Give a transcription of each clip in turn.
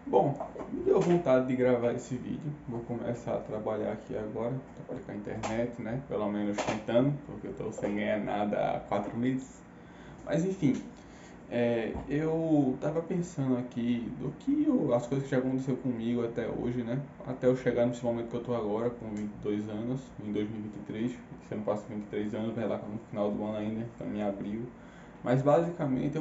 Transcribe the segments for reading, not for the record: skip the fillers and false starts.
Bom, me deu vontade de gravar esse vídeo. Vou começar a trabalhar aqui agora, trabalhar com a internet, né? Pelo menos tentando, porque eu tô sem ganhar nada há 4 meses. Mas enfim, eu tava pensando aqui as coisas que já aconteceu comigo até hoje, né? Até eu chegar nesse momento que eu tô agora, com 22 anos, em 2023. Se eu não faço 23 anos, vai lá no final do ano ainda, então em abril. Mas basicamente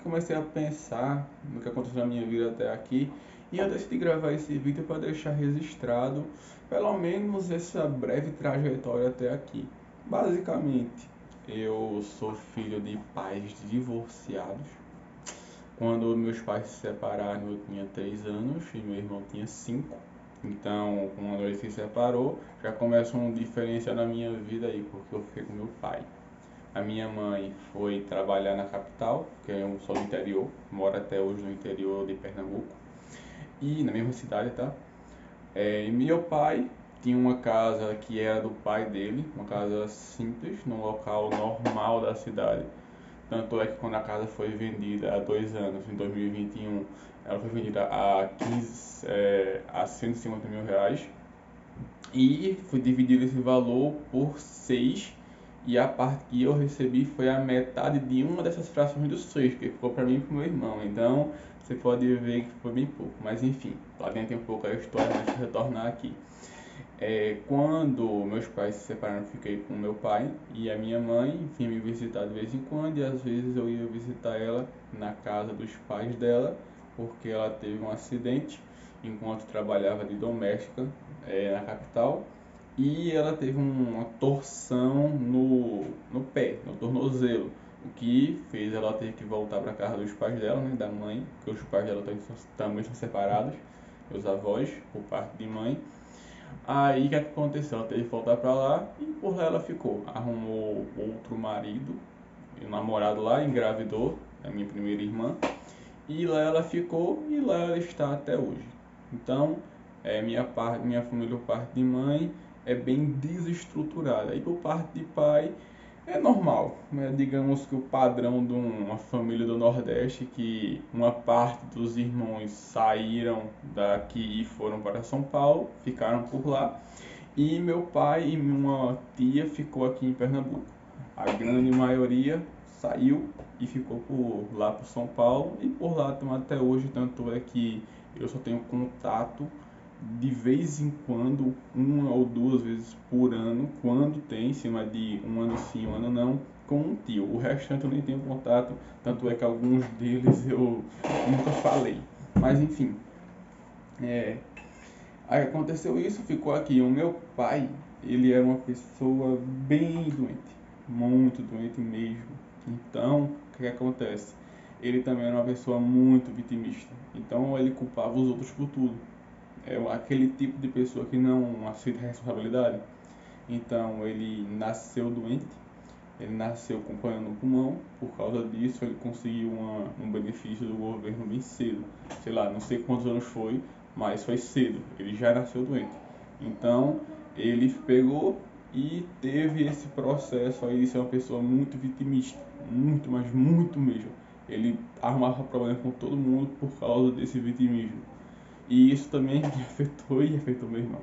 comecei a pensar no que aconteceu na minha vida até aqui e eu decidi gravar esse vídeo para deixar registrado pelo menos essa breve trajetória até aqui. Basicamente, eu sou filho de pais divorciados. Quando meus pais se separaram, eu tinha 3 anos e meu irmão tinha 5. Então, quando ele se separou, já começa uma diferença na minha vida aí, porque eu fiquei com meu pai. A minha mãe foi trabalhar na capital, que eu sou do interior, moro até hoje no interior de Pernambuco, e na mesma cidade, tá? E meu pai tinha uma casa que era do pai dele, uma casa simples, num local normal da cidade. Tanto é que quando a casa foi vendida há 2 anos, em 2021, ela foi vendida a 150 mil reais. E foi dividido esse valor por 6 e a parte que eu recebi foi a metade de uma dessas frações dos 6, que ficou para mim e para o meu irmão. Então você pode ver que foi bem pouco, mas enfim, lá dentro tem um pouco a história, mas deixa eu retornar aqui. Quando meus pais se separaram, eu fiquei com meu pai e a minha mãe vinha me visitar de vez em quando e às vezes eu ia visitar ela na casa dos pais dela, porque ela teve um acidente enquanto trabalhava de doméstica na capital e ela teve uma torção no pé, no tornozelo, o que fez ela ter que voltar para a casa dos pais dela, né, da mãe, porque os pais dela também são separados, os avós, por parte de mãe. Aí o que aconteceu? Ela teve que voltar pra lá e por lá ela ficou. Arrumou outro marido, um namorado lá, engravidou, a minha primeira irmã. E lá ela ficou e lá ela está até hoje. Então, minha família por parte de mãe é bem desestruturada. E por parte de pai é normal, né? Digamos que o padrão de uma família do Nordeste, que uma parte dos irmãos saíram daqui e foram para São Paulo, ficaram por lá, e meu pai e uma tia ficou aqui em Pernambuco. A grande maioria saiu e ficou por lá por São Paulo e por lá estão até hoje, tanto é que eu só tenho contato de vez em quando, uma ou duas vezes por ano, quando tem, em cima de um ano sim, um ano não, com um tio. O restante eu nem tenho contato, tanto é que alguns deles eu nunca falei. Mas enfim, aí aconteceu isso, ficou aqui. O meu pai, ele era uma pessoa bem doente, muito doente mesmo. Então, o que acontece? Ele também era uma pessoa muito vitimista. Então, ele culpava os outros por tudo. É aquele tipo de pessoa que não aceita responsabilidade. Então, ele nasceu doente, ele nasceu com câncer no pulmão, por causa disso ele conseguiu um benefício do governo bem cedo. Sei lá, não sei quantos anos foi, mas foi cedo, ele já nasceu doente. Então, ele pegou e teve esse processo aí de ser uma pessoa muito vitimista, muito, mas muito mesmo. Ele arrumava problema com todo mundo por causa desse vitimismo. E isso também me afetou e afetou meu irmão.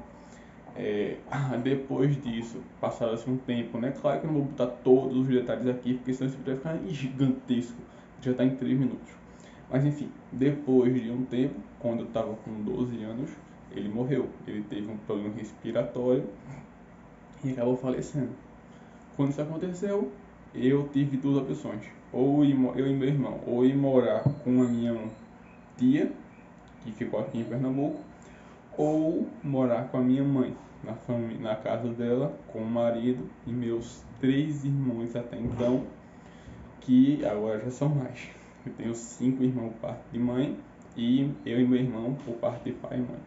Depois disso, passado-se um tempo, né? Claro que eu não vou botar todos os detalhes aqui, porque senão esse vídeo vai ficar gigantesco. Já está em 3 minutos. Mas enfim, depois de um tempo, quando eu estava com 12 anos, ele morreu. Ele teve um problema respiratório e acabou falecendo. Quando isso aconteceu, eu tive duas opções. Eu e meu irmão, ou ir morar com a minha tia, que ficou aqui em Pernambuco, ou morar com a minha mãe, na casa dela, com o marido e meus 3 irmãos até então, que agora já são mais. Eu tenho 5 irmãos por parte de mãe e eu e meu irmão por parte de pai e mãe.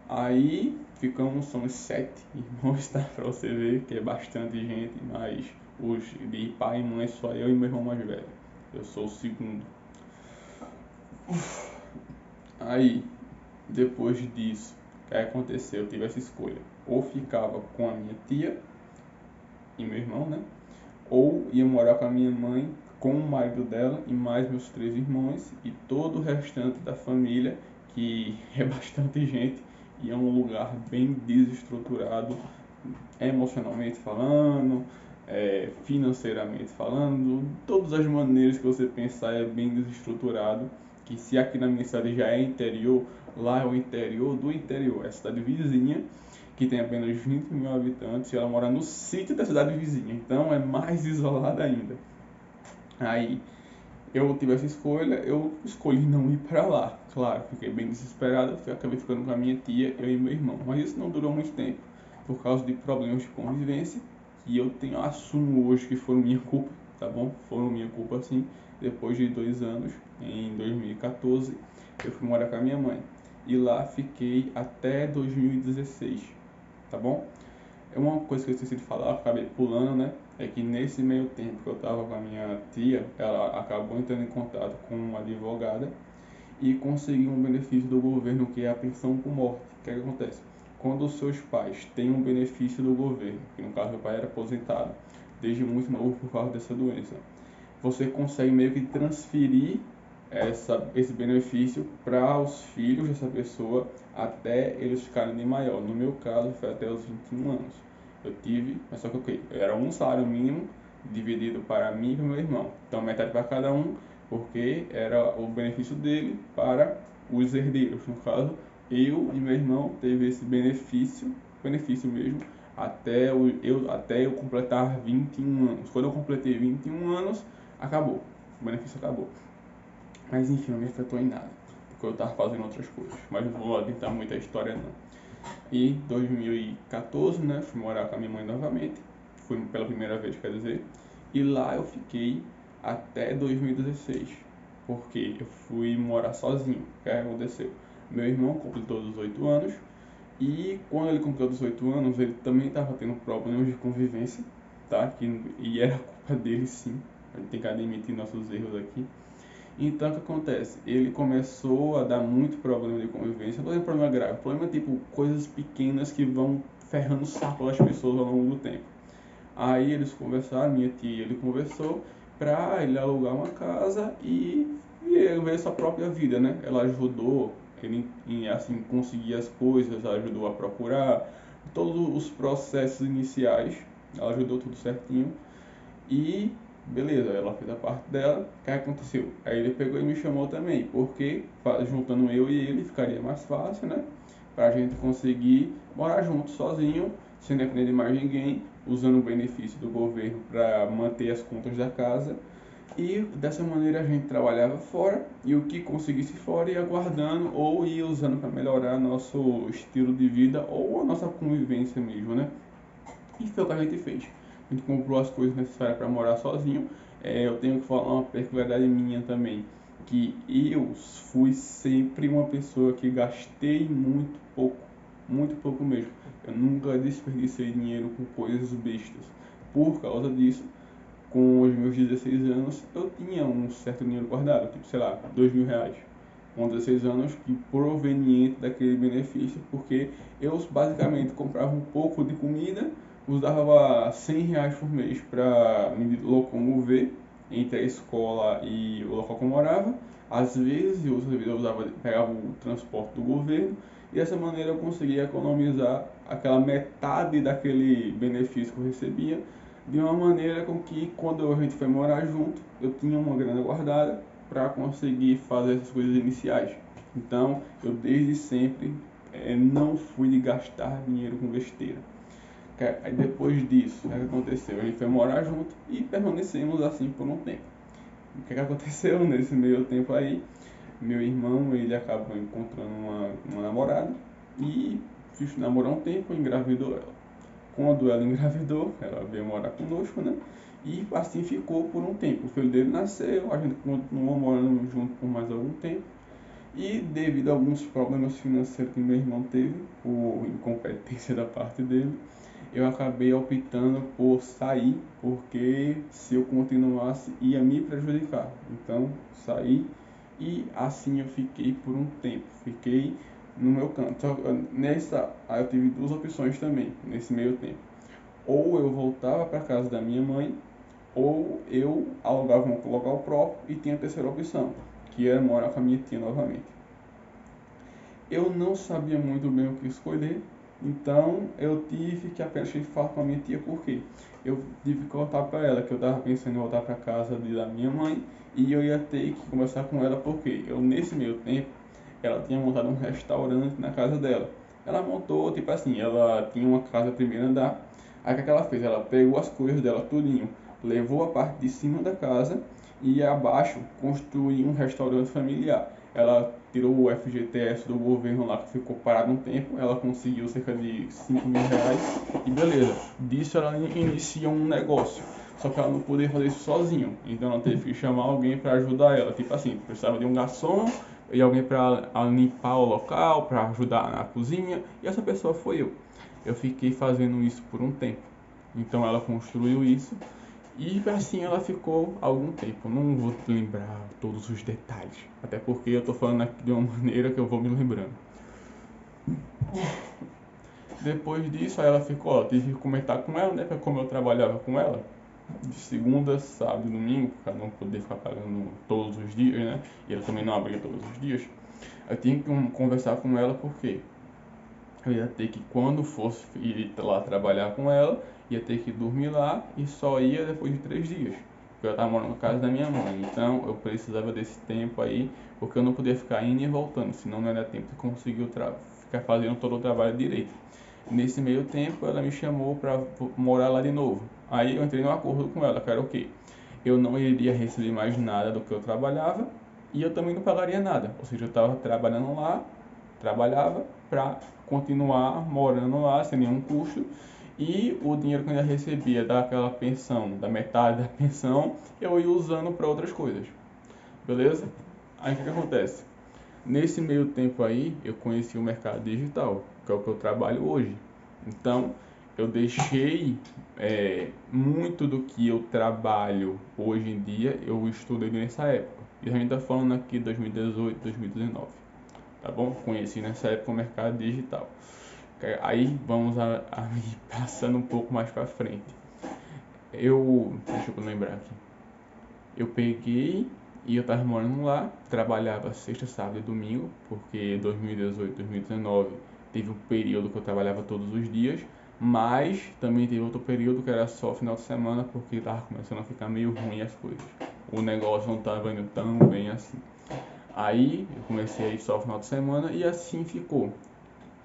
Aí somos 7 irmãos, tá? Pra você ver que é bastante gente, mas os de pai e mãe só eu e meu irmão mais velho. Eu sou o segundo. Aí, depois disso, o que aconteceu? Eu tive essa escolha. Ou ficava com a minha tia e meu irmão, né? Ou ia morar com a minha mãe, com o marido dela e mais meus 3 irmãos e todo o restante da família, que é bastante gente e é um lugar bem desestruturado, emocionalmente falando, financeiramente falando, todas as maneiras que você pensar é bem desestruturado. Que se aqui na minha cidade já é interior, lá é o interior do interior, é a cidade vizinha, que tem apenas 20 mil habitantes, e ela mora no sítio da cidade vizinha, então é mais isolada ainda. Aí eu tive essa escolha, eu escolhi não ir para lá. Claro, fiquei bem desesperado, acabei ficando com a minha tia, eu e meu irmão. Mas isso não durou muito tempo, por causa de problemas de convivência, que eu assumo hoje que foram minha culpa, tá bom? Foram minha culpa sim. Depois de 2 anos, em 2014, eu fui morar com a minha mãe. E lá fiquei até 2016, tá bom? É uma coisa que eu esqueci de falar, acabei pulando, né? É que nesse meio tempo que eu estava com a minha tia, ela acabou entrando em contato com uma advogada e conseguiu um benefício do governo, que é a pensão por morte. O que acontece? Quando os seus pais têm um benefício do governo, que no caso meu pai era aposentado desde muito novo por causa dessa doença, você consegue meio que transferir esse benefício para os filhos dessa pessoa até eles ficarem de maior. No meu caso, foi até os 21 anos. Eu tive, mas só que era um salário mínimo dividido para mim e para meu irmão. Então, metade para cada um, porque era o benefício dele para os herdeiros. No caso, eu e meu irmão teve esse benefício mesmo, até eu completar 21 anos. Quando eu completei 21 anos, acabou. O benefício acabou. Mas enfim, não me afetou em nada, porque eu estava fazendo outras coisas. Mas não vou adiantar muita história não. E 2014, né, fui morar com a minha mãe novamente. Fui pela primeira vez, quer dizer. E lá eu fiquei até 2016. Porque eu fui morar sozinho. O que aconteceu? Meu irmão completou 18 anos. E quando ele completou 18 anos, ele também estava tendo problemas de convivência, tá? E era culpa dele sim. A gente tem que admitir nossos erros aqui. Então, o que acontece? Ele começou a dar muito problema de convivência, não é um problema grave, problema tipo coisas pequenas que vão ferrando o saco das pessoas ao longo do tempo. Aí eles conversaram, minha tia e ele conversou para ele alugar uma casa e ele ver sua própria vida, né? Ela ajudou ele em assim conseguir as coisas, ela ajudou a procurar todos os processos iniciais, ela ajudou tudo certinho e beleza, ela fez a parte dela. O que aconteceu? Aí ele pegou e me chamou também, porque juntando eu e ele ficaria mais fácil, né? Pra gente conseguir morar junto, sozinho, sem depender de mais ninguém, usando o benefício do governo para manter as contas da casa. E dessa maneira a gente trabalhava fora e o que conseguisse fora ia guardando ou ia usando para melhorar nosso estilo de vida ou a nossa convivência mesmo, né? E foi o que a gente fez. A gente comprou as coisas necessárias para morar sozinho. Eu tenho que falar uma peculiaridade minha também, que eu fui sempre uma pessoa que gastei muito pouco mesmo. Eu nunca desperdicei dinheiro com coisas bestas. Por causa disso, com os meus 16 anos, eu tinha um certo dinheiro guardado, tipo, sei lá, R$ 2.000. Com 16 anos, que proveniente daquele benefício, porque eu basicamente comprava um pouco de comida, usava R$ 100 por mês para me locomover entre a escola e o local que eu morava. Às vezes pegava o transporte do governo e dessa maneira eu conseguia economizar aquela metade daquele benefício que eu recebia de uma maneira com que quando a gente foi morar junto eu tinha uma grana guardada para conseguir fazer essas coisas iniciais. Então eu desde sempre não fui de gastar dinheiro com besteira. Aí depois disso, o que aconteceu? A gente foi morar junto e permanecemos assim por um tempo. O que aconteceu nesse meio tempo aí? Meu irmão, ele acabou encontrando uma namorada e fiz namorar um tempo, engravidou ela. Quando ela engravidou, ela veio morar conosco, né? E assim ficou por um tempo. O filho dele nasceu, a gente continuou morando junto por mais algum tempo. E devido a alguns problemas financeiros que meu irmão teve, por incompetência da parte dele, eu acabei optando por sair, porque se eu continuasse ia me prejudicar. Então saí e assim eu fiquei por um tempo. Fiquei no meu canto. Aí eu tive duas opções também nesse meio tempo. Ou eu voltava para casa da minha mãe, ou eu alugava um local próprio e tinha a terceira opção, que era morar com a minha tia novamente. Eu não sabia muito bem o que escolher, então eu tive que apenas falar com a minha tia, por quê? Eu tive que contar para ela que eu estava pensando em voltar para casa da minha mãe e eu ia ter que conversar com ela, porque eu, nesse meio tempo, ela tinha montado um restaurante na casa dela. Ela montou, tipo assim, ela tinha uma casa primeiro andar, aí o que ela fez? Ela pegou as coisas dela tudinho, levou a parte de cima da casa e abaixo construiu um restaurante familiar. Ela tirou o FGTS do governo lá, que ficou parado um tempo, ela conseguiu cerca de 5 mil reais e beleza. Disso ela inicia um negócio. Só que ela não podia fazer isso sozinho, então ela teve que chamar alguém para ajudar ela. Tipo assim, precisava de um garçom e alguém para limpar o local, para ajudar na cozinha, e essa pessoa foi eu. Eu fiquei fazendo isso por um tempo. Então ela construiu isso e assim ela ficou algum tempo. Não vou lembrar todos os detalhes, até porque eu tô falando aqui de uma maneira que eu vou me lembrando. Depois disso, aí ela ficou, ó, tive que comentar com ela, né? Porque como eu trabalhava com ela, de segunda, sábado e domingo, para não poder ficar pagando todos os dias, né? E ela também não abria todos os dias. Eu tinha que conversar com ela porque eu ia ter que, quando fosse ir lá trabalhar com ela, ia ter que dormir lá e só ia depois de 3 dias. Porque eu estava morando na casa da minha mãe. Então eu precisava desse tempo aí, porque eu não podia ficar indo e voltando, senão não era tempo de conseguir ficar fazendo todo o trabalho direito. Nesse meio tempo, ela me chamou para morar lá de novo. Aí eu entrei num acordo com ela, que era o quê? Eu não iria receber mais nada do que eu trabalhava e eu também não pagaria nada. Ou seja, eu estava trabalhando lá, trabalhava para continuar morando lá sem nenhum custo e o dinheiro que eu ainda recebia daquela pensão, da metade da pensão, eu ia usando para outras coisas. Beleza? Aí o que acontece? Nesse meio tempo aí, eu conheci o mercado digital, que é o que eu trabalho hoje. Então, eu deixei muito do que eu trabalho hoje em dia, eu estudei nessa época. E a gente está falando aqui de 2018, 2019, tá bom? Conheci nessa época o mercado digital. Aí vamos a ir passando um pouco mais para frente. Deixa eu lembrar aqui. Eu peguei e eu tava morando lá, trabalhava sexta, sábado e domingo, porque 2018, 2019 teve um período que eu trabalhava todos os dias, mas também teve outro período que era só final de semana, porque tava começando a ficar meio ruim as coisas. O negócio não tava indo tão bem assim. Aí eu comecei a ir só final de semana e assim ficou.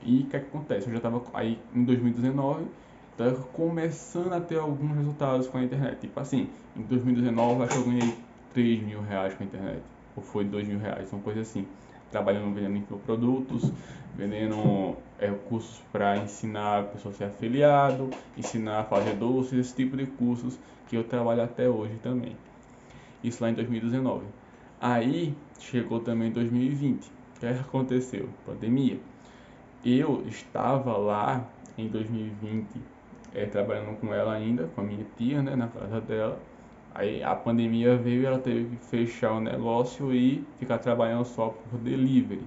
E o que acontece? Eu já estava aí em 2019, estava começando a ter alguns resultados com a internet. Tipo assim, em 2019 acho que eu ganhei 3 mil reais com a internet. Ou foi 2 mil reais, uma coisa assim. Trabalhando, vendendo infoprodutos, vendendo cursos para ensinar a pessoa a ser afiliado, ensinar a fazer doces, esse tipo de cursos que eu trabalho até hoje também. Isso lá em 2019. Aí chegou também 2020. O que aconteceu? Pandemia. Eu estava lá em 2020 trabalhando com ela ainda, com a minha tia, né, na casa dela. Aí a pandemia veio e ela teve que fechar o negócio e ficar trabalhando só por delivery.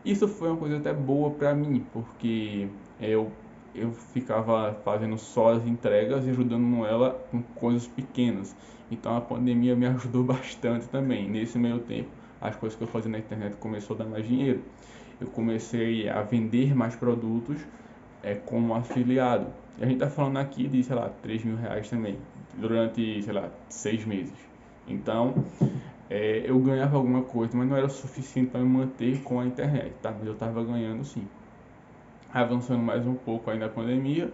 Isso foi uma coisa até boa para mim, porque eu, eu ficava fazendo só as entregas e ajudando ela com coisas pequenas. Então a pandemia me ajudou bastante também. Nesse meio tempo, as coisas que eu fazia na internet começou a dar mais dinheiro. Eu comecei a vender mais produtos como afiliado. E a gente está falando aqui de, sei lá, 3 mil reais também, durante, sei lá, 6 meses. Então, eu ganhava alguma coisa, mas não era o suficiente para me manter com a internet, tá? Mas eu estava ganhando sim. Avançando mais um pouco aí na pandemia,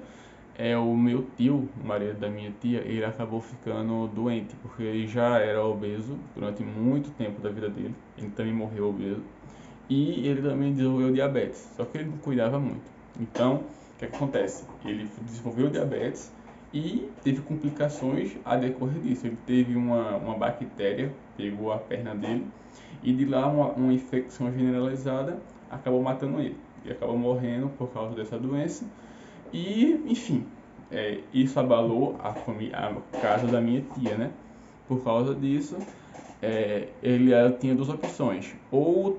o meu tio, o marido da minha tia, ele acabou ficando doente, porque ele já era obeso durante muito tempo da vida dele. Ele também morreu obeso. E ele também desenvolveu diabetes, só que ele não cuidava muito. Então, o que acontece? Ele desenvolveu diabetes e teve complicações a decorrer disso. Ele teve uma bactéria, pegou a perna dele e de lá uma infecção generalizada acabou matando ele. Ele acabou morrendo por causa dessa doença e, enfim, isso abalou a família, a casa da minha tia, né? Por causa disso, ela tinha duas opções, ou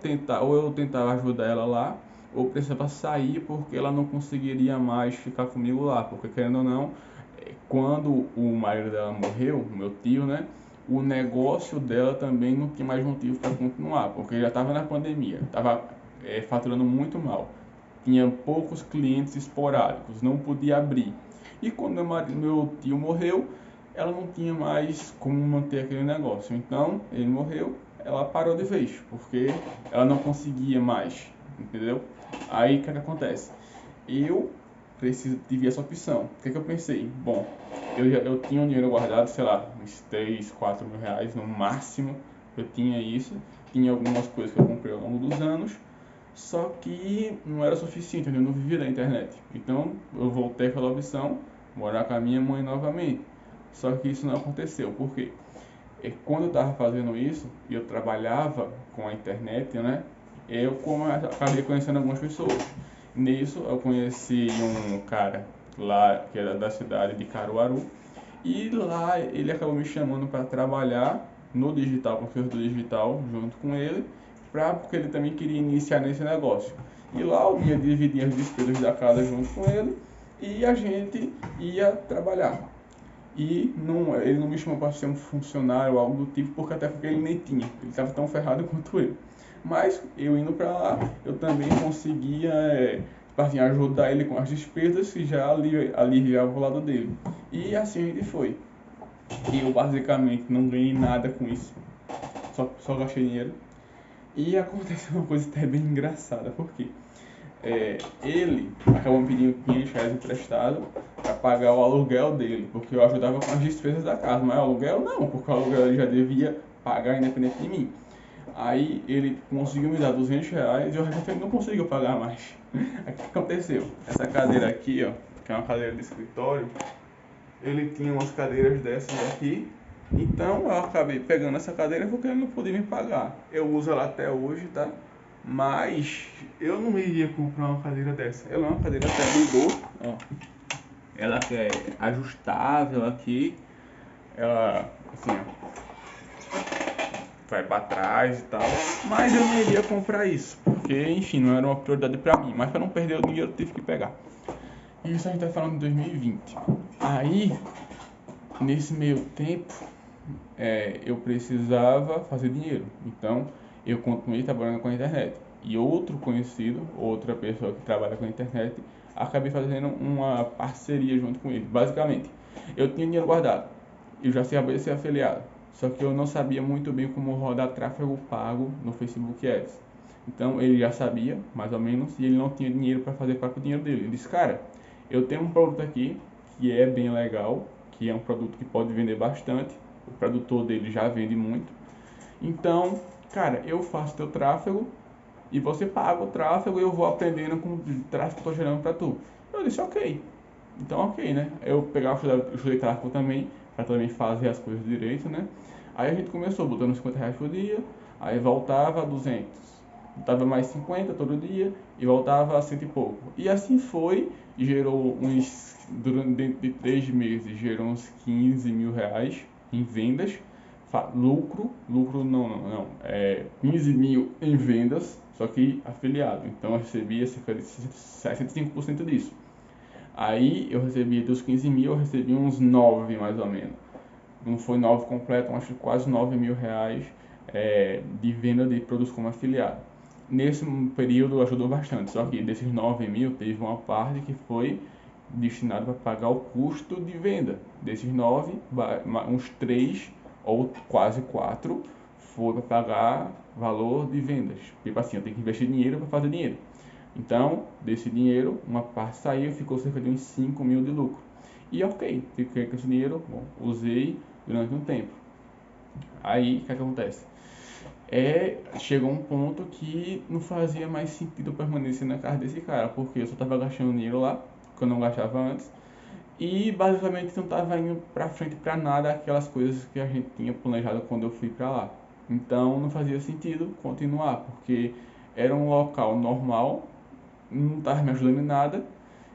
eu tentava ajudar ela lá, ou precisava sair porque ela não conseguiria mais ficar comigo lá, porque querendo ou não, quando o marido dela morreu, o meu tio, né, o negócio dela também não tinha mais motivo para continuar, porque já estava na pandemia, estava faturando muito mal. Tinha poucos clientes esporádicos, não podia abrir. E quando meu tio morreu, ela não tinha mais como manter aquele negócio. Então, ele morreu, ela parou de vez, porque ela não conseguia mais, entendeu? Aí, o que acontece? Eu tive essa opção. O que eu pensei? Bom, eu tinha um dinheiro guardado, sei lá, uns 3, 4 mil reais no máximo. Eu tinha isso. Tinha algumas coisas que eu comprei ao longo dos anos. Só que não era suficiente, eu não vivia da internet. Então eu voltei àquela opção, morar com a minha mãe novamente. Só que isso não aconteceu, por quê? Quando eu estava fazendo isso, e eu trabalhava com a internet, né? Acabei conhecendo algumas pessoas. Nisso eu conheci um cara lá que era da cidade de Caruaru, e lá ele acabou me chamando para trabalhar no digital, com o do digital, junto com ele, porque ele também queria iniciar nesse negócio. E lá eu ia dividir as despesas da casa junto com ele e a gente ia trabalhar. E não, ele não me chamou para ser um funcionário ou algo do tipo, até porque ele nem tinha. Ele estava tão ferrado quanto eu. Mas eu indo para lá, eu também conseguia assim, ajudar ele com as despesas e já aliviava o lado dele. E assim a gente foi. E eu basicamente não ganhei nada com isso. Só gastei dinheiro. E aconteceu uma coisa até bem engraçada, porque ele acabou me pedindo 500 reais emprestado para pagar o aluguel dele, porque eu ajudava com as despesas da casa, mas o aluguel não, porque o aluguel ele já devia pagar independente de mim. Aí ele conseguiu me dar 200 reais e o resto ele não conseguiu pagar mais. Aí o que aconteceu? Essa cadeira aqui, ó, que é uma cadeira de escritório, ele tinha umas cadeiras dessas aqui, então eu acabei pegando essa cadeira porque ele não podia me pagar. Eu uso ela até hoje, tá? Mas eu não iria comprar uma cadeira dessa. Ela é uma cadeira até bem boa, ó. Ela é ajustável aqui. Ela, assim, ó, vai para trás e tal. Mas eu não iria comprar isso, porque, enfim, não era uma prioridade para mim. Mas para não perder o dinheiro, eu tive que pegar. E isso a gente tá falando de 2020. Aí, nesse meio tempo, eu precisava fazer dinheiro. Então, eu continuei trabalhando com a internet. E outro conhecido, outra pessoa que trabalha com a internet, acabei fazendo uma parceria junto com ele. Basicamente, eu tinha dinheiro guardado. Eu já sabia ser afiliado. Só que eu não sabia muito bem como rodar tráfego pago no Facebook Ads. Então, ele já sabia, mais ou menos, e ele não tinha dinheiro para fazer com o dinheiro dele. Ele disse, cara, eu tenho um produto aqui que é bem legal, que é um produto que pode vender bastante. O produtor dele já vende muito. Então, cara, eu faço teu tráfego e você paga o tráfego e eu vou aprendendo com o tráfego que eu tô gerando para tu. Eu disse, ok. Então, ok, né? Eu pegava, eu estudei tráfego também, para também fazer as coisas direito, né? Aí a gente começou botando 50 reais por dia, aí voltava a 200. Voltava mais 50 todo dia e voltava a 100 e pouco. E assim foi, gerou durante dentro de 3 meses, gerou uns 15 mil reais em vendas. Lucro não, 15 mil em vendas, só que afiliado. Então eu recebia cerca de 65% disso. Aí eu recebia dos 15 mil, eu recebi uns 9 mais ou menos. Não foi 9 completo, mas quase 9 mil reais de venda de produtos como afiliado. Nesse período ajudou bastante, só que desses 9 mil teve uma parte que foi destinada para pagar o custo de venda. Desses 9, uns 3 ou quase 4 foi para pagar valor de vendas. Tipo assim, eu tenho que investir dinheiro para fazer dinheiro. Então, desse dinheiro, uma parte saiu e ficou cerca de uns 5 mil de lucro. E ok, fiquei com esse dinheiro, bom, usei durante um tempo. Aí, o que acontece? Chegou um ponto que não fazia mais sentido permanecer na casa desse cara, porque eu só estava gastando dinheiro lá, que eu não gastava antes, e basicamente não estava indo para frente para nada aquelas coisas que a gente tinha planejado quando eu fui para lá. Então não fazia sentido continuar, porque era um local normal, não estava me ajudando em nada,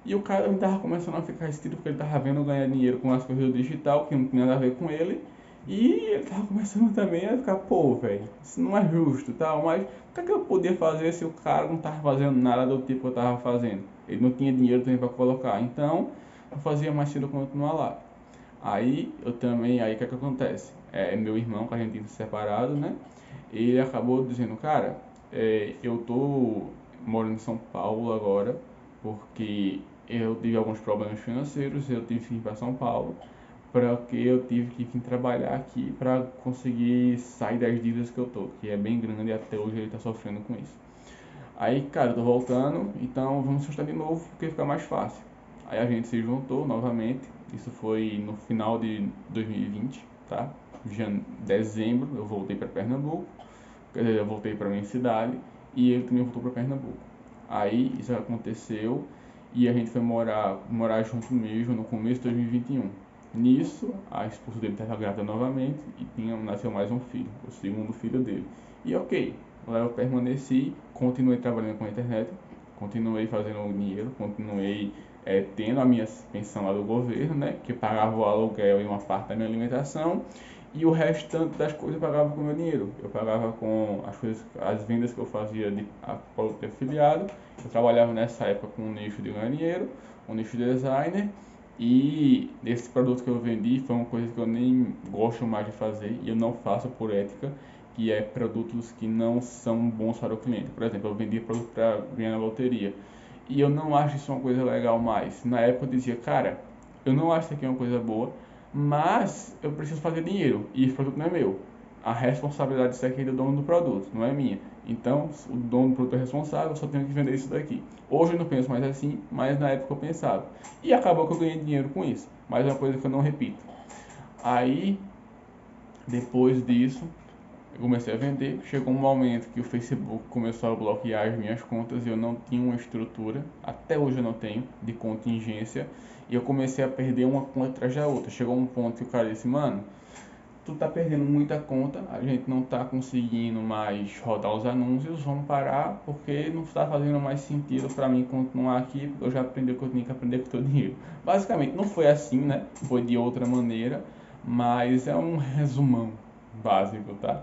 e o cara estava começando a ficar ressentido porque ele estava vendo ganhar dinheiro com as coisas do digital, que não tinha nada a ver com ele, e ele estava começando também a ficar, pô, velho, isso não é justo e tal, mas o que é que eu podia fazer se o cara não estava fazendo nada do tipo que eu estava fazendo? Ele não tinha dinheiro também para colocar, então não fazia mais sentido continuar lá. Aí eu também, aí o que é que acontece? Meu irmão, que a gente tinha separado, né? Ele acabou dizendo, cara, eu tô morando em São Paulo agora, porque eu tive alguns problemas financeiros, eu tive que ir para São Paulo, porque eu tive que vir trabalhar aqui para conseguir sair das dívidas que eu tô, que é bem grande e até hoje ele está sofrendo com isso. Aí, cara, eu tô voltando, então vamos se de novo porque fica mais fácil. Aí a gente se juntou novamente, isso foi no final de 2020, tá? Dezembro eu voltei para Pernambuco, quer dizer, eu voltei para minha cidade e ele também voltou para Pernambuco. Aí isso aconteceu e a gente foi morar junto mesmo no começo de 2021. Nisso, a esposa dele estava grávida novamente e nasceu mais um filho, o segundo filho dele. E ok, lá eu permaneci, continuei trabalhando com a internet, continuei fazendo dinheiro, continuei tendo a minha pensão lá do governo, né, que pagava o aluguel e uma parte da minha alimentação, e o restante das coisas eu pagava com o meu dinheiro. Eu pagava com as vendas que eu fazia de produto afiliado. Eu trabalhava nessa época com um nicho de ganhar dinheiro, um nicho de designer, e esse produto que eu vendi foi uma coisa que eu nem gosto mais de fazer e eu não faço por ética, que é produtos que não são bons para o cliente. Por exemplo, eu vendia produto para ganhar na loteria e eu não acho isso uma coisa legal mais. Na época eu dizia, cara, eu não acho isso aqui uma coisa boa, mas eu preciso fazer dinheiro e esse produto não é meu. A responsabilidade disso aqui é do dono do produto, não é minha. Então, o dono do produto é responsável, eu só tenho que vender isso daqui. Hoje eu não penso mais assim, mas na época eu pensava. E acabou que eu ganhei dinheiro com isso, mas é uma coisa que eu não repito. Aí, depois disso, eu comecei a vender. Chegou um momento que o Facebook começou a bloquear as minhas contas e eu não tinha uma estrutura, até hoje eu não tenho, de contingência. E eu comecei a perder uma conta atrás da outra. Chegou um ponto que o cara disse, mano, tu tá perdendo muita conta, a gente não tá conseguindo mais rodar os anúncios, vamos parar porque não está fazendo mais sentido para mim continuar aqui, porque eu já aprendi o que eu tinha que aprender com o teu dinheiro. Basicamente, não foi assim, né? Foi de outra maneira, mas é um resumão básico, tá?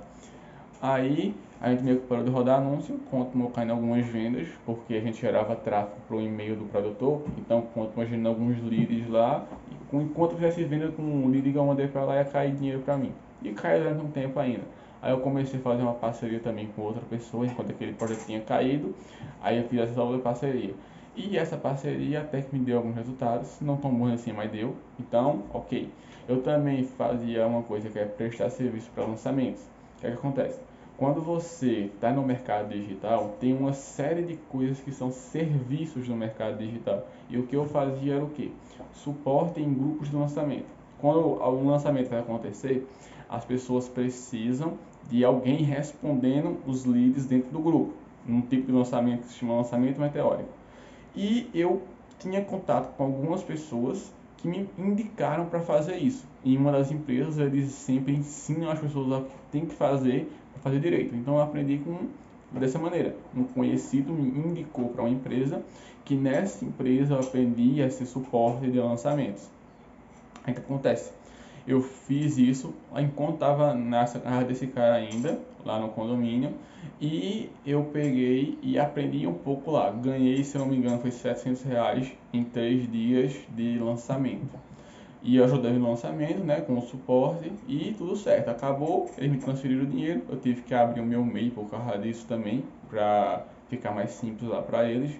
Aí a gente meio que parou de rodar anúncio, continuou caindo algumas vendas, porque a gente gerava tráfego para o e-mail do produtor, então continuou gerando alguns leads lá, e enquanto eu fizesse venda com um lead que eu mandei para lá, ia cair dinheiro para mim. E caiu durante um tempo ainda. Aí eu comecei a fazer uma parceria também com outra pessoa, enquanto aquele projeto tinha caído, aí eu fiz essa outra parceria. E essa parceria até que me deu alguns resultados, não tão bons assim, mas deu. Então, ok. Eu também fazia uma coisa que é prestar serviço para lançamentos. O que é que acontece? Quando você está no mercado digital, tem uma série de coisas que são serviços no mercado digital. E o que eu fazia era o quê? Suporte em grupos de lançamento. Quando o lançamento vai acontecer, as pessoas precisam de alguém respondendo os leads dentro do grupo. Um tipo de lançamento que se chama lançamento meteórico. E eu tinha contato com algumas pessoas que me indicaram para fazer isso. Em uma das empresas, eles sempre ensinam as pessoas o que tem que fazer para fazer direito. Então eu aprendi dessa maneira. Um conhecido me indicou para uma empresa que nessa empresa eu aprendi a ser suporte de lançamentos. Aí o que acontece? Eu fiz isso enquanto estava nessa casa desse cara ainda, lá no condomínio, e eu peguei e aprendi um pouco lá. Ganhei, se não me engano, foi R$ 700 em 3 dias de lançamento. E eu ajudei no lançamento, né, com o suporte e tudo certo. Acabou, eles me transferiram o dinheiro, eu tive que abrir o meu MEI por causa disso também, para ficar mais simples lá para eles.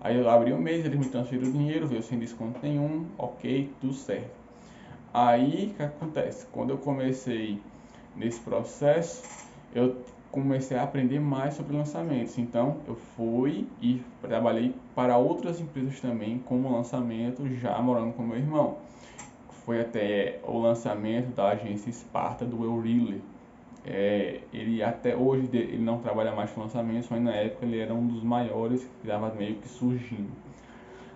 Aí eu abri o mês, eles me transferiram o dinheiro, veio sem desconto nenhum, ok, tudo certo. Aí, o que acontece? Quando eu comecei nesse processo, eu comecei a aprender mais sobre lançamentos. Então, eu fui e trabalhei para outras empresas também como lançamento, já morando com meu irmão. Foi até o lançamento da agência Sparta do Eurile. Ele até hoje ele não trabalha mais com lançamentos, mas na época ele era um dos maiores que estava meio que surgindo.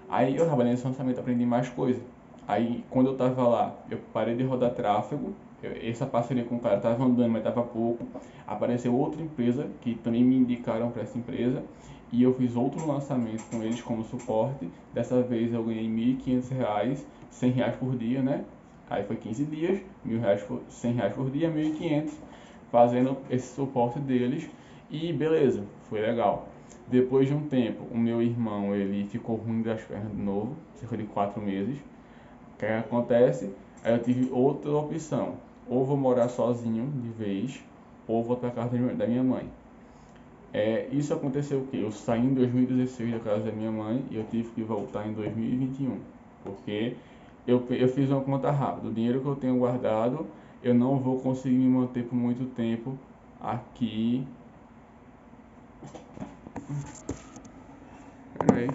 Aí eu trabalhei nesse lançamento, aprendi mais coisas. Aí quando eu tava lá, eu parei de rodar tráfego, essa parceria com o cara tava andando, mas tava pouco. Apareceu outra empresa que também me indicaram para essa empresa e eu fiz outro lançamento com eles como suporte. Dessa vez eu ganhei R$ 1.500, R$ 100 por dia, né? Aí foi 15 dias, R$ 100 por dia, 1.500, fazendo esse suporte deles e beleza, foi legal. Depois de um tempo, o meu irmão ele ficou ruim das pernas de novo, cerca de 4 meses. O que acontece? Aí eu tive outra opção: ou vou morar sozinho de vez, ou vou para casa da minha mãe. Isso aconteceu o quê? Eu saí em 2016 da casa da minha mãe e eu tive que voltar em 2021, porque eu fiz uma conta rápida. O dinheiro que eu tenho guardado, eu não vou conseguir me manter por muito tempo aqui. Peraí.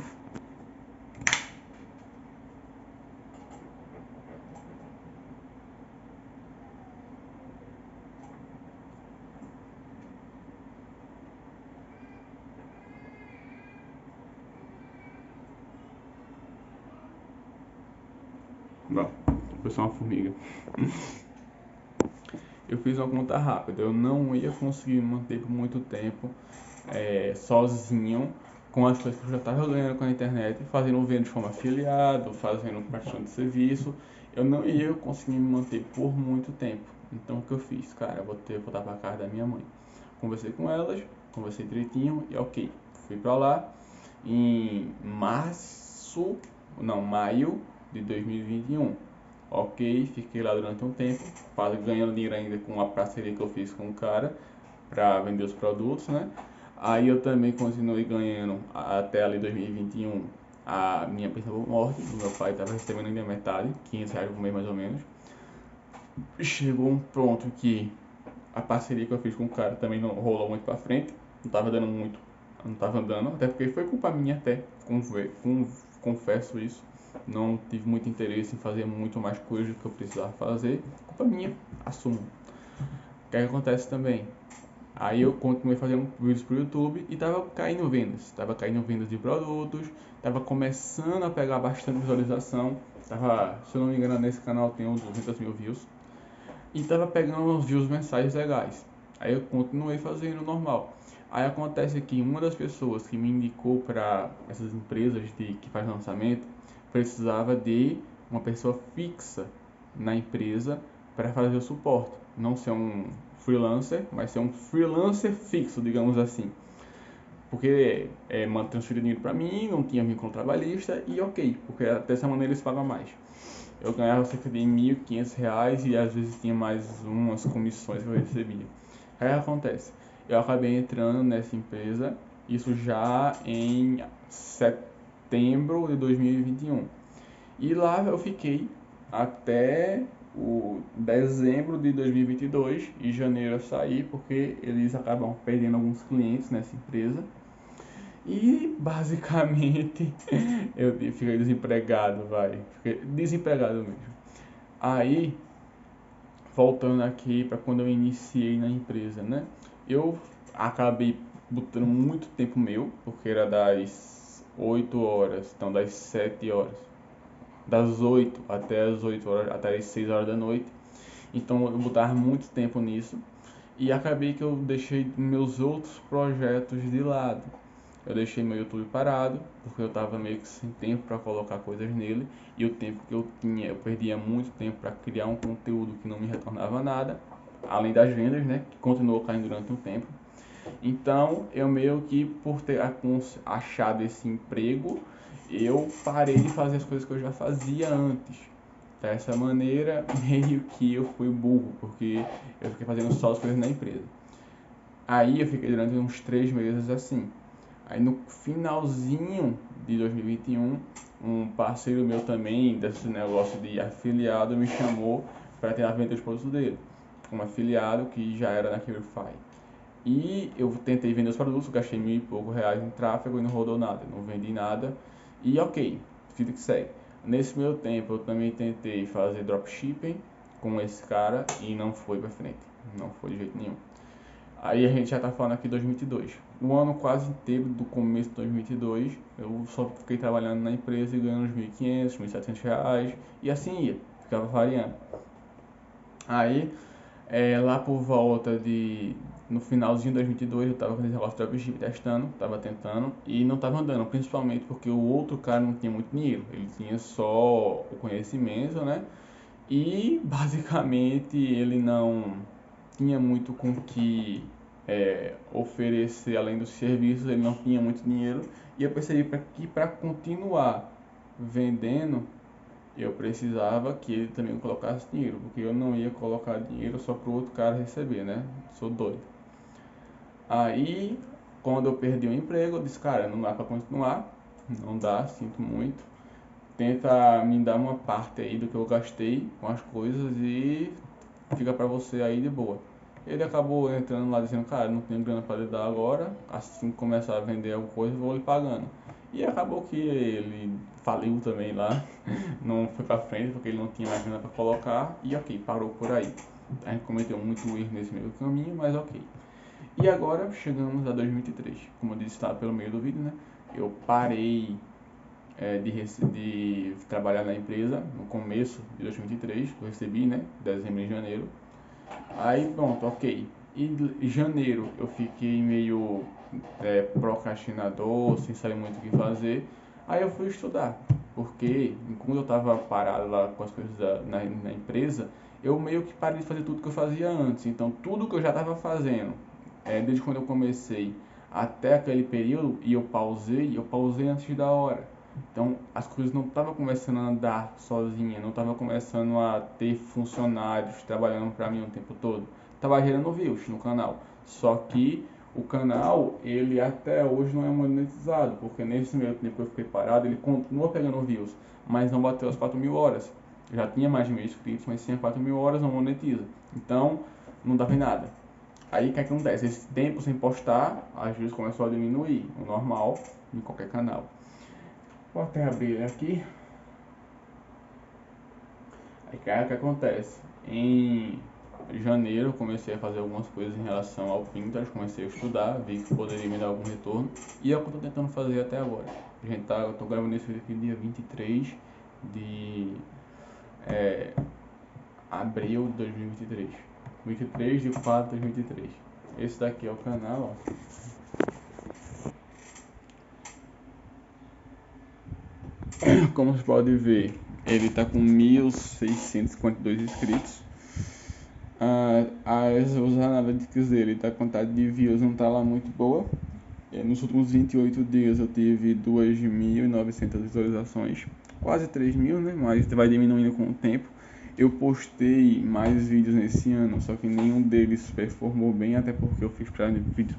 Bom, foi só uma formiga. Eu fiz uma conta rápida. Eu não ia conseguir me manter por muito tempo sozinho com as coisas que eu já estava ganhando com a internet, fazendo venda de forma afiliado, fazendo prestação de serviço. Eu não ia conseguir me manter por muito tempo. Então o que eu fiz? Cara, eu vou ter que voltar para casa da minha mãe. Conversei com elas, conversei direitinho e ok. Fui para lá em maio de 2021. Ok, fiquei lá durante um tempo, ganhando dinheiro ainda com a parceria que eu fiz com o cara para vender os produtos, né? Aí eu também continuei ganhando até ali 2021 a minha pensão por morte. O meu pai estava recebendo ainda metade, R$ 500 por mês mais ou menos. Chegou um ponto que a parceria que eu fiz com o cara também não rolou muito para frente, não estava dando muito, não estava andando, até porque foi culpa minha até, confesso isso. Não tive muito interesse em fazer muito mais coisas do que eu precisava fazer, culpa minha, assumo. O que acontece também? Aí eu continuei fazendo vídeos pro YouTube e tava caindo vendas de produtos, tava começando a pegar bastante visualização, se eu não me engano nesse canal tem uns 200 mil views, e tava pegando uns views mensais legais. Aí eu continuei fazendo normal. Aí acontece que uma das pessoas que me indicou para essas empresas que faz lançamento precisava de uma pessoa fixa na empresa para fazer o suporte, não ser um freelancer, mas ser um freelancer fixo, digamos assim. Porque transferir dinheiro para mim, não tinha vínculo trabalhista e ok, porque dessa maneira eles pagam mais. Eu ganhava cerca de R$ 1.500 e às vezes tinha mais umas comissões que eu recebia. Aí acontece, eu acabei entrando nessa empresa, isso já em setembro de 2021. E lá eu fiquei até o dezembro de 2022 e janeiro eu saí porque eles acabam perdendo alguns clientes nessa empresa. E basicamente eu fiquei desempregado, fiquei desempregado mesmo. Aí, voltando aqui para quando eu iniciei na empresa, né? Eu acabei botando muito tempo meu, porque era das 8 horas, então das 7 horas, das 8 até as 8 horas, até as 6 horas da noite. Então eu botava muito tempo nisso e acabei que eu deixei meus outros projetos de lado. Eu deixei meu YouTube parado, porque eu estava meio que sem tempo para colocar coisas nele, e o tempo que eu tinha, eu perdia muito tempo para criar um conteúdo que não me retornava nada, além das vendas, né, que continuou caindo durante um tempo. Então, eu meio que por ter achado esse emprego, eu parei de fazer as coisas que eu já fazia antes. Dessa maneira, meio que eu fui burro, porque eu fiquei fazendo só as coisas na empresa. Aí eu fiquei durante uns 3 meses assim. Aí no finalzinho de 2021, um parceiro meu também, desse negócio de afiliado, me chamou para ter a venda de produtos dele. Um afiliado que já era na Curify. E eu tentei vender os produtos, gastei R$ 1.000 e pouco em tráfego e não rodou nada, não vendi nada. E ok, vida que segue. Nesse meu tempo eu também tentei fazer dropshipping com esse cara e não foi pra frente, não foi de jeito nenhum. Aí a gente já tá falando aqui de 2022. O ano quase inteiro do começo de 2022, eu só fiquei trabalhando na empresa e ganhando uns R$ 1.500, R$ 1.700 e assim ia, ficava variando. Aí, lá por volta de... No finalzinho de 2022 eu tava com esse negócio de dropship testando, tava tentando e não tava andando, principalmente porque o outro cara não tinha muito dinheiro, ele tinha só o conhecimento, né? E basicamente ele não tinha muito com que oferecer além dos serviços, ele não tinha muito dinheiro e eu percebi que para continuar vendendo eu precisava que ele também colocasse dinheiro, porque eu não ia colocar dinheiro só para o outro cara receber, né? Sou doido. Aí Quando eu perdi o emprego, eu disse, cara, não dá para continuar, não dá, sinto muito. Tenta me dar uma parte aí do que eu gastei com as coisas e fica para você aí de boa. Ele acabou entrando lá dizendo, cara, não tenho grana para lhe dar agora, assim que começar a vender alguma coisa, eu vou lhe pagando. E acabou que ele faliu também lá, não foi para frente porque ele não tinha mais grana para colocar e ok, parou por aí. A gente cometeu muito erro nesse meio caminho, mas ok. E agora chegamos a 2023. Como eu disse lá pelo meio do vídeo, né? Eu parei de trabalhar na empresa no começo de 2023. Eu recebi, né? Dezembro e janeiro. Aí pronto, ok. E em janeiro eu fiquei meio procrastinador, sem saber muito o que fazer. Aí eu fui estudar, porque enquanto eu estava parado lá com as coisas na empresa, eu meio que parei de fazer tudo que eu fazia antes. Então tudo que eu já estava fazendo, desde quando eu comecei até aquele período, e eu pausei antes da hora. Então as coisas não estavam começando a andar sozinha, não estava começando a ter funcionários trabalhando para mim o tempo todo. Estava gerando views no canal. Só que o canal, ele até hoje não é monetizado, porque nesse meio tempo que eu fiquei parado, ele continua pegando views, mas não bateu as 4.000 horas. Já tinha mais de 1.000 inscritos, mas sem 4.000 horas não monetiza. Então, não dava em nada. Aí o que acontece? Esse tempo sem postar, às vezes começou a diminuir, o normal em qualquer canal. Vou até abrir ele aqui. Aí o que acontece? Em janeiro eu comecei a fazer algumas coisas em relação ao Pinterest, comecei a estudar, vi que poderia me dar algum retorno e é o que eu estou tentando fazer até agora. Eu estou gravando esse vídeo aqui dia 23 de abril de 2023. 23 de 4 de 2023. Esse daqui é o canal, ó. Como você pode ver, ele está com 1.652 inscritos. Os analytics dele, a quantidade de views não está lá muito boa. Nos últimos 28 dias eu tive 2.900 visualizações, quase 3.000, né? Mas vai diminuindo com o tempo. Eu postei mais vídeos nesse ano, só que nenhum deles performou bem, até porque eu fiz para vídeos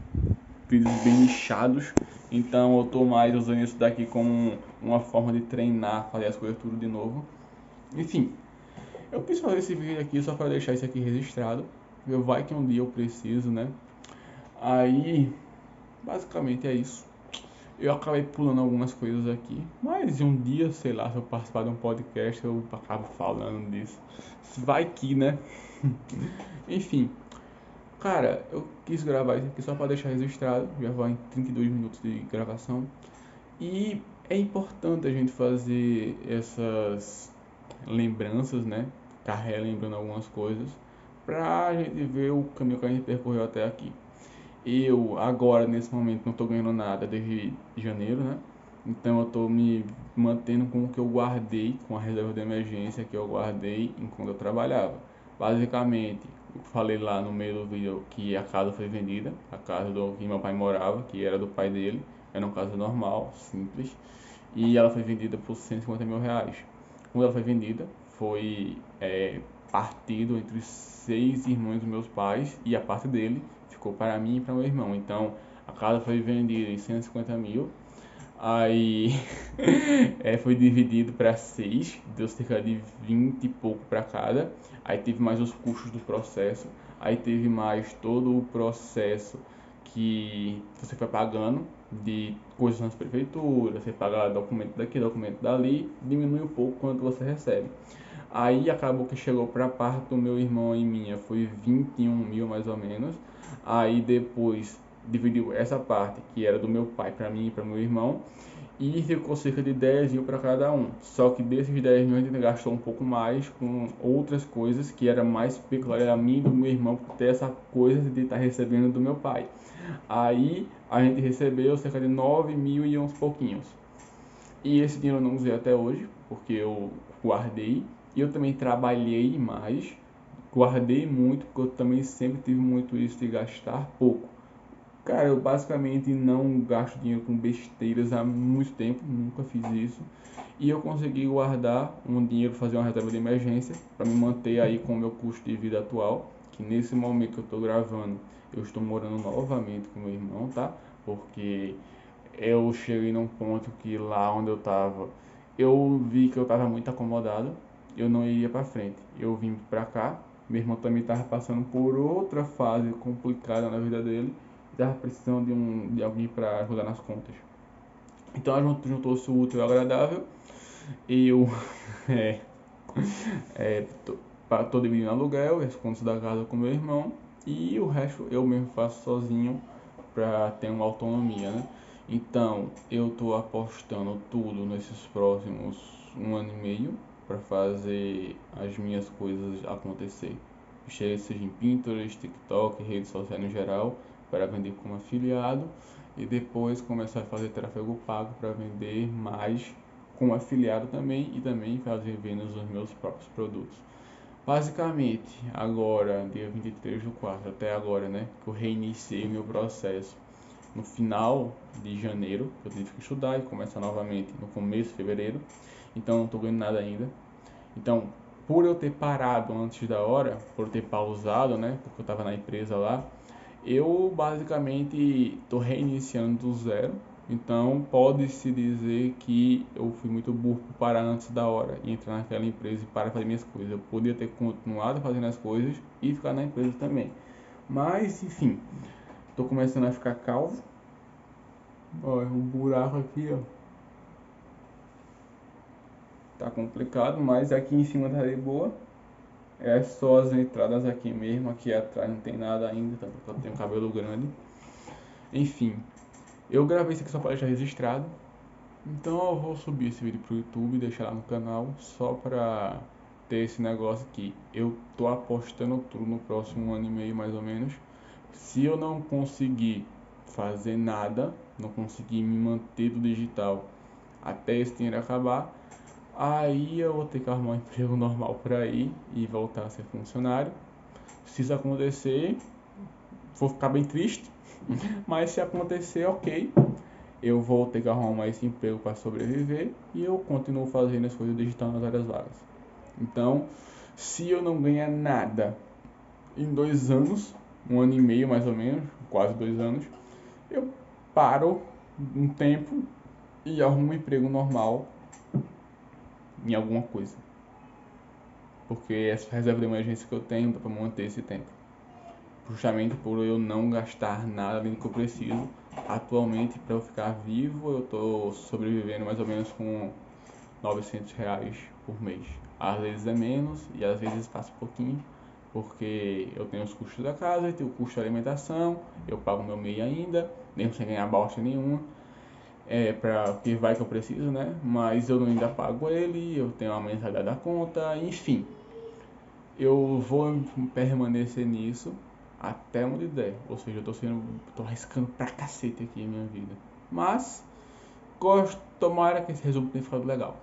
bem nichados. Então eu tô mais usando isso daqui como uma forma de treinar, fazer as coisas tudo de novo. Enfim, eu quis fazer esse vídeo aqui só para deixar isso aqui registrado. Vai que um dia eu preciso, né? Aí, basicamente é isso. Eu acabei pulando algumas coisas aqui, mas um dia, sei lá, se eu participar de um podcast, eu acabo falando disso. Vai que, né? Enfim, cara, eu quis gravar isso aqui só para deixar registrado. Já vai em 32 minutos de gravação. E é importante a gente fazer essas lembranças, né? Ficar relembrando algumas coisas pra gente ver o caminho que a gente percorreu até aqui. Eu agora nesse momento não estou ganhando nada desde janeiro, né? Então eu estou me mantendo com o que eu guardei, com a reserva de emergência que eu guardei enquanto eu trabalhava. Basicamente, eu falei lá no meio do vídeo que a casa foi vendida, a casa do que meu pai morava, que era do pai dele, era uma casa normal, simples, e ela foi vendida por 150 mil reais. Quando ela foi vendida, foi partido entre os 6 irmãos dos meus pais e a parte dele ficou para mim e para meu irmão. Então a casa foi vendida em 150 mil. Aí foi dividido para 6, deu cerca de 20 e pouco para cada. Aí teve mais os custos do processo. Aí teve mais todo o processo que você foi pagando de coisas nas prefeituras, você paga documento daqui, documento dali, diminui um pouco quanto você recebe. Aí acabou que chegou para a parte do meu irmão e minha, foi 21 mil mais ou menos. Aí depois dividiu essa parte que era do meu pai para mim e para meu irmão e ficou cerca de 10 mil para cada um. Só que desses 10 mil a gente gastou um pouco mais com outras coisas que era mais peculiar a mim e do meu irmão por ter essa coisa de estar recebendo do meu pai. Aí a gente recebeu cerca de 9 mil e uns pouquinhos. E esse dinheiro eu não usei até hoje, porque eu guardei. E eu também trabalhei mais, guardei muito, porque eu também sempre tive muito isso de gastar pouco. Cara, eu basicamente não gasto dinheiro com besteiras há muito tempo, nunca fiz isso. E eu consegui guardar um dinheiro, fazer uma reserva de emergência, para me manter aí com o meu custo de vida atual, que nesse momento que eu estou gravando, eu estou morando novamente com meu irmão, tá? porque eu cheguei num ponto que lá onde eu tava, eu vi que eu tava muito acomodado, eu não iria para frente. Eu vim para cá, meu irmão também tava passando por outra fase complicada na vida dele, tava precisando de alguém para ajudar nas contas. Então juntou-se o útil ao agradável, e eu é, tô dividindo aluguel, as contas da casa com meu irmão, e o resto eu mesmo faço sozinho para ter uma autonomia, né? Então, eu estou apostando tudo nesses próximos 1 ano e meio para fazer as minhas coisas acontecer. Seja em Pinterest, TikTok, redes sociais no geral, para vender como afiliado e depois começar a fazer tráfego pago para vender mais como afiliado também e também fazer vendas dos meus próprios produtos. Basicamente, agora, dia 23 do 4 até agora, né, que eu reiniciei o meu processo no final de janeiro, eu tive que estudar e começar novamente no começo de fevereiro, então não estou ganhando nada ainda. Então, por eu ter parado antes da hora, por ter pausado, né, porque eu estava na empresa lá, eu basicamente estou reiniciando do zero. Então, pode-se dizer que eu fui muito burro por parar antes da hora e entrar naquela empresa e parar de fazer minhas coisas. Eu podia ter continuado fazendo as coisas e ficar na empresa também. Mas, enfim, estou começando a ficar calvo. Olha, um buraco aqui, ó. Tá complicado, mas aqui em cima tá de boa. É só as entradas aqui mesmo, aqui atrás não tem nada ainda, tá? Porque eu tenho cabelo grande. Enfim, eu gravei isso aqui só para deixar registrado. Então eu vou subir esse vídeo pro YouTube e deixar lá no canal só pra ter esse negócio aqui. Eu tô apostando tudo no próximo 1 ano e meio mais ou menos. Se eu não conseguir fazer nada, não conseguir me manter do digital até esse dinheiro acabar, aí eu vou ter que arrumar um emprego normal por aí e voltar a ser funcionário. Se isso acontecer, vou ficar bem triste, mas se acontecer, ok, eu vou ter que arrumar mais esse emprego para sobreviver e eu continuo fazendo as coisas digitais nas áreas vagas. Então, se eu não ganhar nada em 2 anos, 1 ano e meio mais ou menos, quase 2 anos, eu paro um tempo e arrumo um emprego normal em alguma coisa. Porque essa reserva de emergência que eu tenho dá para manter esse tempo. Justamente por eu não gastar nada além do que eu preciso. Atualmente, para eu ficar vivo, eu estou sobrevivendo mais ou menos com R$ 900 por mês. Às vezes é menos e às vezes passa um pouquinho, porque eu tenho os custos da casa, tenho o custo de alimentação, eu pago meu MEI ainda, mesmo sem ganhar bosta nenhuma, para que vai que eu preciso, né? Mas eu ainda pago ele, eu tenho a mensalidade da conta, enfim. Eu vou permanecer nisso até onde der, ou seja, tô arriscando pra cacete aqui em minha vida. Mas, tomara que esse resumo tenha ficado legal.